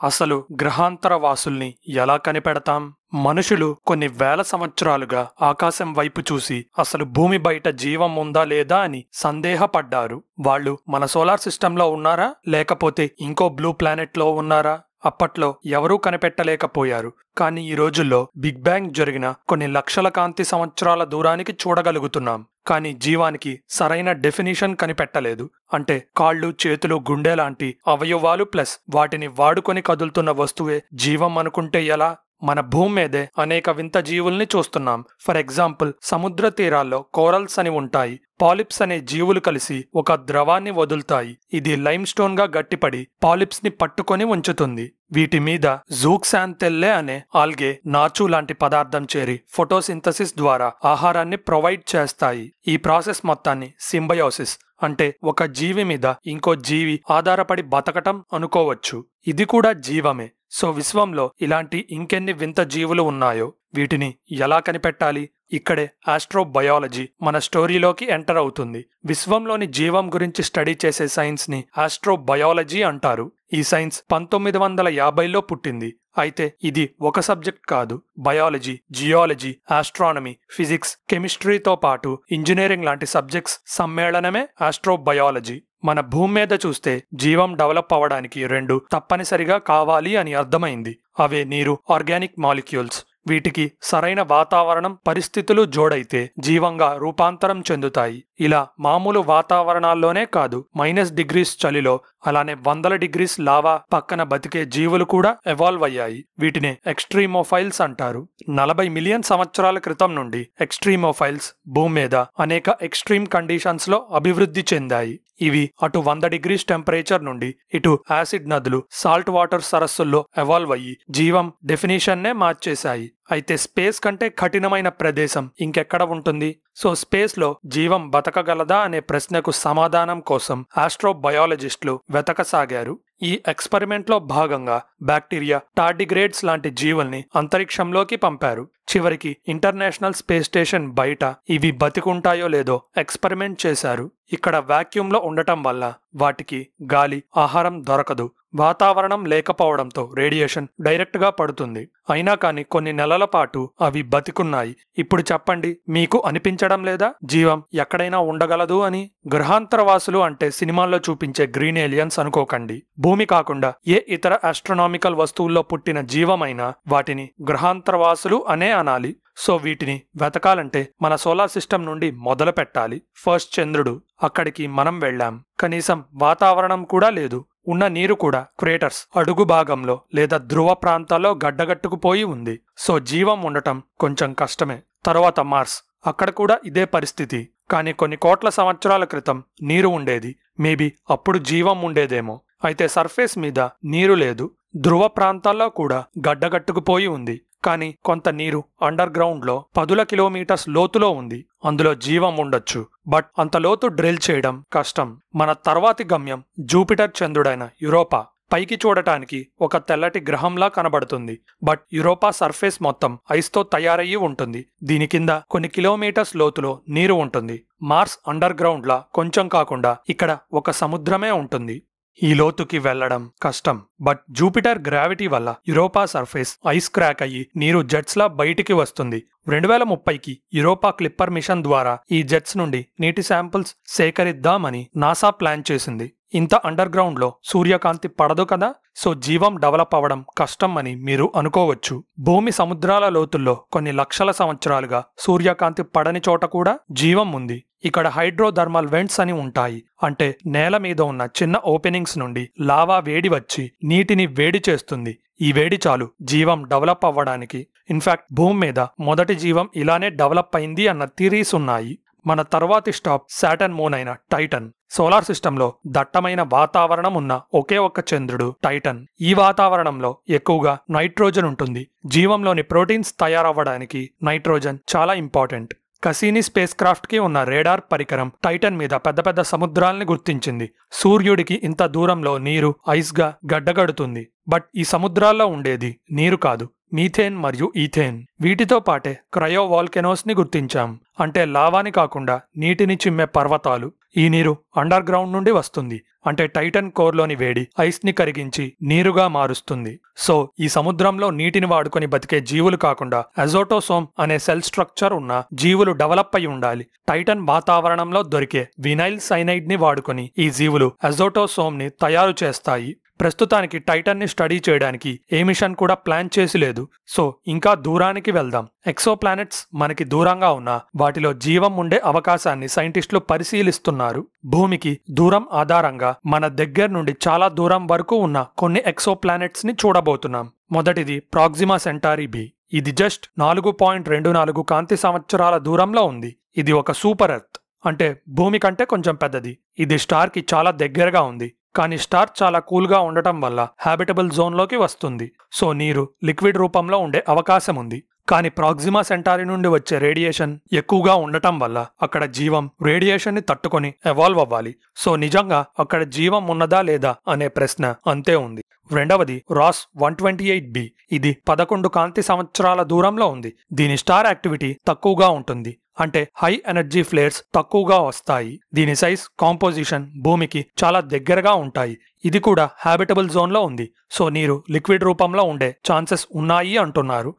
అసలు గ్రహాంతర వాసుల్ని ఎలా కనిపెడతాం? మనుషులు కొన్ని వేల సంవత్సరాలుగా ఆకాశం వైపు చూసి అసలు భూమి బయట జీవం ఉందా లేదా అని సందేహపడ్డారు. వాళ్ళు మన సోలార్ సిస్టంలో ఉన్నారా, లేకపోతే ఇంకో బ్లూ ప్లానెట్లో ఉన్నారా? అప్పట్లో ఎవరూ కనిపెట్టలేకపోయారు. కానీ ఈ రోజుల్లో బిగ్ బ్యాంగ్ జరిగిన కొన్ని లక్షల కాంతి సంవత్సరాల దూరానికి చూడగలుగుతున్నాం. కానీ జీవానికి సరైన డెఫినిషన్ కనిపెట్టలేదు. అంటే కాళ్ళు, చేతులు, గుండె లాంటి అవయవాలు ప్లస్ వాటిని వాడుకొని కదులుతున్న వస్తువే జీవం అనుకుంటే ఎలా? మన భూమి మీదే అనేక వింత జీవుల్ని చూస్తున్నాం. ఫర్ ఎగ్జాంపుల్, సముద్ర తీరాల్లో కోరల్స్ అని ఉంటాయి. పాలిప్స్ అనే జీవులు కలిసి ఒక ద్రవాన్ని వదులుతాయి. ఇది లైమ్ స్టోన్ గా గట్టిపడి పాలిప్స్ ని పట్టుకొని ఉంచుతుంది. వీటి మీద జూక్సాంథెల్లే అనే ఆల్గే, నాచు లాంటి పదార్థం చేరి ఫోటోసింథసిస్ ద్వారా ఆహారాన్ని ప్రొవైడ్ చేస్తాయి. ఈ ప్రాసెస్ మొత్తాన్ని సింబయోసిస్ అంటే ఒక జీవి మీద ఇంకో జీవి ఆధారపడి బతకటం అనుకోవచ్చు. ఇది కూడా జీవమే. సో విశ్వంలో ఇలాంటి ఇంకెన్ని వింత జీవులు ఉన్నాయో వీటిని ఎలా కనిపెట్టాలి? ఇక్కడే ఆస్ట్రోబయాలజీ మన స్టోరీలోకి ఎంటర్ అవుతుంది. విశ్వంలోని జీవం గురించి స్టడీ చేసే సైన్స్ ని ఆస్ట్రోబయాలజీ అంటారు. ఈ సైన్స్ 1950లో పుట్టింది. అయితే ఇది ఒక సబ్జెక్ట్ కాదు. బయాలజీ, జియాలజీ, ఆస్ట్రానమీ, ఫిజిక్స్, కెమిస్ట్రీతో పాటు ఇంజనీరింగ్ లాంటి సబ్జెక్ట్స్ సమ్మేళనమే ఆస్ట్రోబయాలజీ. మన భూమి మీద చూస్తే జీవం డెవలప్ అవ్వడానికి రెండు తప్పనిసరిగా కావాలి అని అర్థమైంది. అవే నీరు, ఆర్గానిక్ మాలిక్యూల్స్. వీటికి సరైన వాతావరణం, పరిస్థితులు జోడైతే జీవంగా రూపాంతరం చెందుతాయి. ఇలా మామూలు వాతావరణాల్లోనే కాదు, -డిగ్రీస్ చలిలో, అలానే 100 డిగ్రీస్ లావా పక్కన బతికే జీవులు కూడా ఎవాల్వ్ అయ్యాయి. వీటినే ఎక్స్ట్రీమోఫైల్స్ అంటారు. 40 మిలియన్ సంవత్సరాల క్రితం నుండి ఎక్స్ట్రీమోఫైల్స్ భూమి మీద అనేక ఎక్స్ట్రీమ్ కండిషన్స్ లో అభివృద్ధి చెందాయి. ఇవి అటు 100 డిగ్రీస్ టెంపరేచర్ నుండి ఇటు యాసిడ్ నదులు, సాల్ట్ వాటర్ సరస్సుల్లో ఎవాల్వ్ అయ్యి జీవం డెఫినేషన్నే మార్చేశాయి. అయితే స్పేస్ కంటే కఠినమైన ప్రదేశం ఇంకెక్కడ ఉంటుంది? సో స్పేస్ లో జీవం బతకగలదా అనే ప్రశ్నకు సమాధానం కోసం ఆస్ట్రోబయాలజిస్టులు వెతకసాగారు. ఈ ఎక్స్పెరిమెంట్ లో భాగంగా బ్యాక్టీరియా, టార్డిగ్రేడ్స్ లాంటి జీవుల్ని అంతరిక్షంలోకి పంపారు. చివరికి ఇంటర్నేషనల్ స్పేస్ స్టేషన్ బయట ఇవి బతికుంటాయో లేదో ఎక్స్పెరిమెంట్ చేశారు. ఇక్కడ వాక్యూమ్ లో ఉండటం వల్ల వాటికి గాలి, ఆహారం దొరకదు. వాతావరణం లేకపోవడంతో రేడియేషన్ డైరెక్ట్ గా పడుతుంది. అయినా కానీ కొన్ని నెలల పాటు అవి బతికున్నాయి. ఇప్పుడు చెప్పండి, మీకు అనిపించడం లేదా జీవం ఎక్కడైనా ఉండగలదు అని? గ్రహాంతరవాసులు అంటే సినిమాల్లో చూపించే గ్రీన్ ఏలియన్స్ అనుకోకండి. భూమి కాకుండా ఏ ఇతర ఆస్ట్రోనామికల్ వస్తువుల్లో పుట్టిన జీవమైనా వాటిని గ్రహాంతరవాసులు అనే అనాలి. సో వీటిని వెతకాలంటే మన సోలార్ సిస్టమ్ నుండి మొదలు పెట్టాలి. ఫస్ట్ చంద్రుడు, అక్కడికి మనం వెళ్ళాం. కనీసం వాతావరణం కూడా లేదు. ఉన్న నీరు కూడా క్రేటర్స్, అడుగు భాగంలో లేదా ధ్రువ ప్రాంతాల్లో గడ్డగట్టుకుపోయి ఉంది. సో జీవం ఉండటం కొంచెం కష్టమే. తరువాత మార్స్, అక్కడ కూడా ఇదే పరిస్థితి. కానీ కొన్ని కోట్ల సంవత్సరాల క్రితం నీరు ఉండేది. మేబీ అప్పుడు జీవం ఉండేదేమో. అయితే సర్ఫేస్ మీద నీరు లేదు. ధ్రువ ప్రాంతాల్లో కూడా గడ్డగట్టుకుపోయి ఉంది. కానీ కొంత నీరు అండర్ గ్రౌండ్ లో 10 కిలోమీటర్స్ లోతులో ఉంది. అందులో జీవం ఉండొచ్చు. బట్ అంత లోతు డ్రిల్ చేయడం కష్టం. మన తర్వాతి గమ్యం జూపిటర్ చంద్రుడైన యూరోపా. పైకి చూడటానికి ఒక తెల్లటి గ్రహంలా కనబడుతుంది. బట్ యూరోపా సర్ఫేస్ మొత్తం ఐస్తో తయారయ్యి ఉంటుంది. దీని కింద కొన్ని కిలోమీటర్స్ లోతులో నీరు ఉంటుంది. మార్స్ అండర్ గ్రౌండ్ లా కొంచెం కాకుండా ఇక్కడ ఒక సముద్రమే ఉంటుంది. ఈ లోతుకి వెళ్లడం కష్టం. బట్ జూపిటర్ గ్రావిటీ వల్ల యూరోపా సర్ఫేస్ ఐస్ క్రాక్ అయ్యి నీరు జెట్స్ లా బయటికి వస్తుంది. 2030కి యూరోపా క్లిప్పర్ మిషన్ ద్వారా ఈ జెట్స్ నుండి నీటి శాంపిల్స్ సేకరిద్దామని నాసా ప్లాన్ చేసింది. ఇంత అండర్ గ్రౌండ్ లో సూర్యకాంతి పడదు కదా. సో జీవం డెవలప్ అవ్వడం కష్టం అని మీరు అనుకోవచ్చు. భూమి సముద్రాల లోతుల్లో కొన్ని లక్షల సంవత్సరాలుగా సూర్యకాంతి పడని చోట కూడా జీవం ఉంది. ఇక్కడ హైడ్రోథర్మల్ వెంట్స్ అని ఉంటాయి. అంటే నేల మీద ఉన్న చిన్న ఓపెనింగ్స్ నుండి లావా వేడి వచ్చి నీటిని వేడి చేస్తుంది. ఈ వేడి చాలు జీవం డెవలప్ అవ్వడానికి. ఇన్ఫాక్ట్ భూమి మీద మొదటి జీవం ఇలానే డెవలప్ అయింది అన్న థియరీస్ ఉన్నాయి. మన తర్వాతి స్టాప్ సాటర్న్ మూన్ అయిన టైటన్. సోలార్ సిస్టంలో దట్టమైన వాతావరణం ఉన్న ఒకే ఒక్క చంద్రుడు టైటన్. ఈ వాతావరణంలో ఎక్కువగా నైట్రోజన్ ఉంటుంది. జీవంలోని ప్రోటీన్స్ తయారవ్వడానికి నైట్రోజన్ చాలా ఇంపార్టెంట్. కసీని స్పేస్ క్రాఫ్ట్ కి ఉన్న రేడార్ పరికరం టైటన్ మీద పెద్ద పెద్ద సముద్రాల్ని గుర్తించింది. సూర్యుడికి ఇంత దూరంలో నీరు ఐస్ గా గడ్డగడుతుంది. బట్ ఈ సముద్రాల్లో ఉండేది నీరు కాదు, మీథేన్ మరియు ఈథేన్. వీటితో పాటే క్రయో వాల్కెనోస్ ని గుర్తించాం. అంటే లావాని కాకుండా నీటిని చిమ్మే పర్వతాలు. ఈ నీరు అండర్ గ్రౌండ్ నుండి వస్తుంది. అంటే టైటన్ కోర్లోని వేడి ఐస్ ని కరిగించి నీరుగా మారుస్తుంది. సో ఈ సముద్రంలో నీటిని వాడుకొని బతికే జీవులు కాకుండా అజోటోసోమ్ అనే సెల్ స్ట్రక్చర్ ఉన్న జీవులు డెవలప్ అయి ఉండాలి. టైటన్ వాతావరణంలో దొరికే వినైల్ సైనైడ్ ని వాడుకొని ఈ జీవులు అజోటోసోమ్ ని తయారు చేస్తాయి. ప్రస్తుతానికి టైటన్ ని స్టడీ చేయడానికి ఏ మిషన్ కూడా ప్లాన్ చేసి లేదు. సో ఇంకా దూరానికి వెళ్దాం. ఎక్సో ప్లానెట్స్ మనకి దూరంగా ఉన్నా వాటిలో జీవం ఉండే అవకాశాన్ని సైంటిస్టులు పరిశీలిస్తున్నారు. భూమికి దూరం ఆధారంగా మన దగ్గర నుండి చాలా దూరం వరకు ఉన్న కొన్ని ఎక్సో ప్లానెట్స్ ని చూడబోతున్నాం. మొదటిది ప్రాక్సిమా సెంటారీ బి. ఇది జస్ట్ 4.24 కాంతి సంవత్సరాల దూరంలో ఉంది. ఇది ఒక సూపర్ ఎర్త్, అంటే భూమి కంటే కొంచెం పెద్దది. ఇది స్టార్ కి చాలా దగ్గరగా ఉంది. కానీ స్టార్ చాలా కూల్గా ఉండటం వల్ల హ్యాబిటబుల్ జోన్లోకి వస్తుంది. సో నీరు లిక్విడ్ రూపంలో ఉండే అవకాశం ఉంది. కానీ ప్రాక్సిమా సెంటారీ నుండి వచ్చే రేడియేషన్ ఎక్కువగా ఉండటం వల్ల అక్కడ జీవం రేడియేషన్ ని తట్టుకొని ఎవాల్వ్ అవ్వాలి. సో నిజంగా అక్కడ జీవం ఉన్నదా లేదా అనే ప్రశ్న అంతే ఉంది. రెండవది రాస్ 128b. ఇది 11 కాంతి సంవత్సరాల దూరంలో ఉంది. దీని స్టార్ యాక్టివిటీ తక్కువగా ఉంటుంది. అంటే హై ఎనర్జీ ఫ్లేర్స్ తక్కువగా వస్తాయి. దీని సైజ్, కాంపోజిషన్ భూమికి చాలా దగ్గరగా ఉంటాయి. ఇది కూడా హ్యాబిటబుల్ జోన్లో ఉంది. సో నీరు లిక్విడ్ రూపంలో ఉండే ఛాన్సెస్ ఉన్నాయి అంటున్నారు.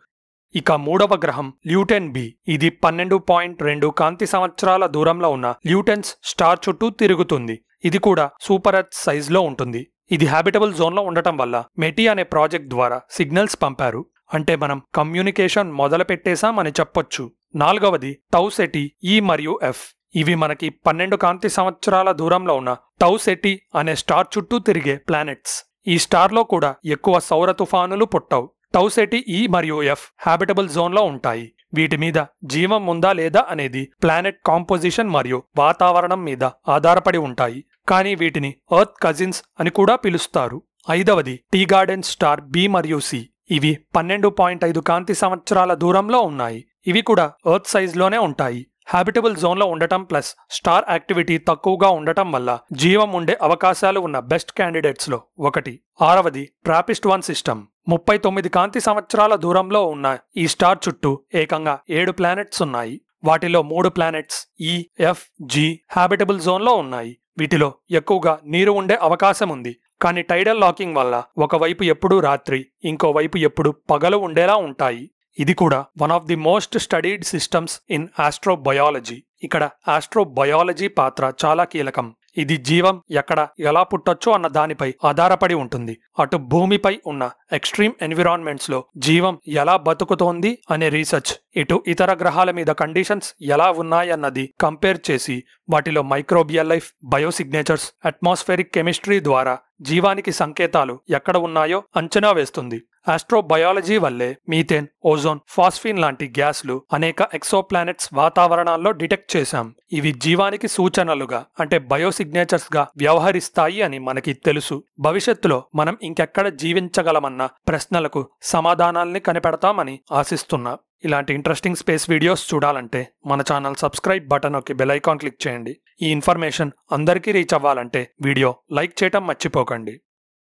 ఇక మూడవ గ్రహం ల్యూటెన్ బి. ఇది 12.2 కాంతి సంవత్సరాల దూరంలో ఉన్న ల్యూటెన్స్ స్టార్ చుట్టూ తిరుగుతుంది. ఇది కూడా సూపర్ ఎర్త్ సైజ్ లో ఉంటుంది. ఇది హ్యాబిటబుల్ జోన్లో ఉండటం వల్ల మెటీ అనే ప్రాజెక్ట్ ద్వారా సిగ్నల్స్ పంపారు. అంటే మనం కమ్యూనికేషన్ మొదలు పెట్టేశాం అని చెప్పొచ్చు. నాలుగవది టౌ సెటీ ఈ మరియు ఎఫ్. ఇవి మనకి 12 కాంతి సంవత్సరాల దూరంలో ఉన్న టౌ సెటీ అనే స్టార్ చుట్టూ తిరిగే ప్లానెట్స్. ఈ స్టార్లో కూడా ఎక్కువ సౌర తుఫానులు పుట్టవు. టౌ సెటీ ఈ మరియు ఎఫ్ హ్యాబిటబుల్ జోన్లో ఉంటాయి. వీటి మీద జీవం ఉందా లేదా అనేది ప్లానెట్ కాంపోజిషన్ మరియు వాతావరణం మీద ఆధారపడి ఉంటాయి. కానీ వీటిని ఎర్త్ కజిన్స్ అని కూడా పిలుస్తారు. ఐదవది టీ గార్డెన్ స్టార్ బి మరియు సి. ఇవి 12.5 కాంతి సంవత్సరాల దూరంలో ఉన్నాయి. ఇవి కూడా ఎర్త్ సైజ్లోనే ఉంటాయి. హ్యాబిటబుల్ జోన్లో ఉండటం ప్లస్ స్టార్ యాక్టివిటీ తక్కువగా ఉండటం వల్ల జీవం ఉండే అవకాశాలు ఉన్న బెస్ట్ క్యాండిడేట్స్లో ఒకటి. ఆరవది ట్రాపిస్ట్ 1 సిస్టమ్. 39 కాంతి సంవత్సరాల దూరంలో ఉన్న ఈ స్టార్ చుట్టూ ఏకంగా 7 ప్లానెట్స్ ఉన్నాయి. వాటిలో 3 ప్లానెట్స్ ఈ, ఎఫ్, జి హ్యాబిటబుల్ జోన్లో ఉన్నాయి. వీటిలో ఎక్కువగా నీరు ఉండే అవకాశం ఉంది. కానీ టైడల్ లాకింగ్ వల్ల ఒకవైపు ఎప్పుడూ రాత్రి, ఇంకోవైపు ఎప్పుడు పగలు ఉండేలా ఉంటాయి. ఇది కూడా one of the most studied systems in astrobiology. ఇక్కడ ఆస్ట్రోబయాలజీ పాత్ర చాలా కీలకం. ఇది జీవం ఎక్కడ ఎలా పుట్టొచ్చో అన్న దానిపై ఆధారపడి ఉంటుంది. అటు భూమిపై ఉన్న ఎక్స్ట్రీమ్ ఎన్విరాన్మెంట్స్ లో జీవం ఎలా బతుకుతోంది అనే రీసెర్చ్, ఇటు ఇతర గ్రహాల మీద కండిషన్స్ ఎలా ఉన్నాయన్నది కంపేర్ చేసి వాటిలో microbial life, biosignatures, atmospheric chemistry ద్వారా జీవానికి సంకేతాలు ఎక్కడ ఉన్నాయో అంచనా వేస్తుంది. ఆస్ట్రోబయాలజీ వల్లే మీథేన్, ఓజోన్, ఫాస్ఫిన్ లాంటి గ్యాస్లు అనేక ఎక్సోప్లానెట్స్ వాతావరణాల్లో డిటెక్ట్ చేశాం. ఇవి జీవానికి సూచనలుగా అంటే బయోసిగ్నేచర్స్ గా వ్యవహరిస్తాయి అని మనకి తెలుసు. భవిష్యత్తులో మనం ఇంకెక్కడ జీవించగలమన్న ప్రశ్నలకు సమాధానాల్ని కనిపెడతామని ఆశిస్తున్నా. ఇలాంటి ఇంట్రెస్టింగ్ స్పేస్ వీడియోస్ చూడాలంటే మన ఛానల్ సబ్స్క్రైబ్ బటన్ నొక్కి బెల్ ఐకాన్ క్లిక్ చేయండి. ఈ ఇన్ఫర్మేషన్ అందరికీ రీచ్ అవ్వాలంటే వీడియో లైక్ చేయటం మర్చిపోకండి.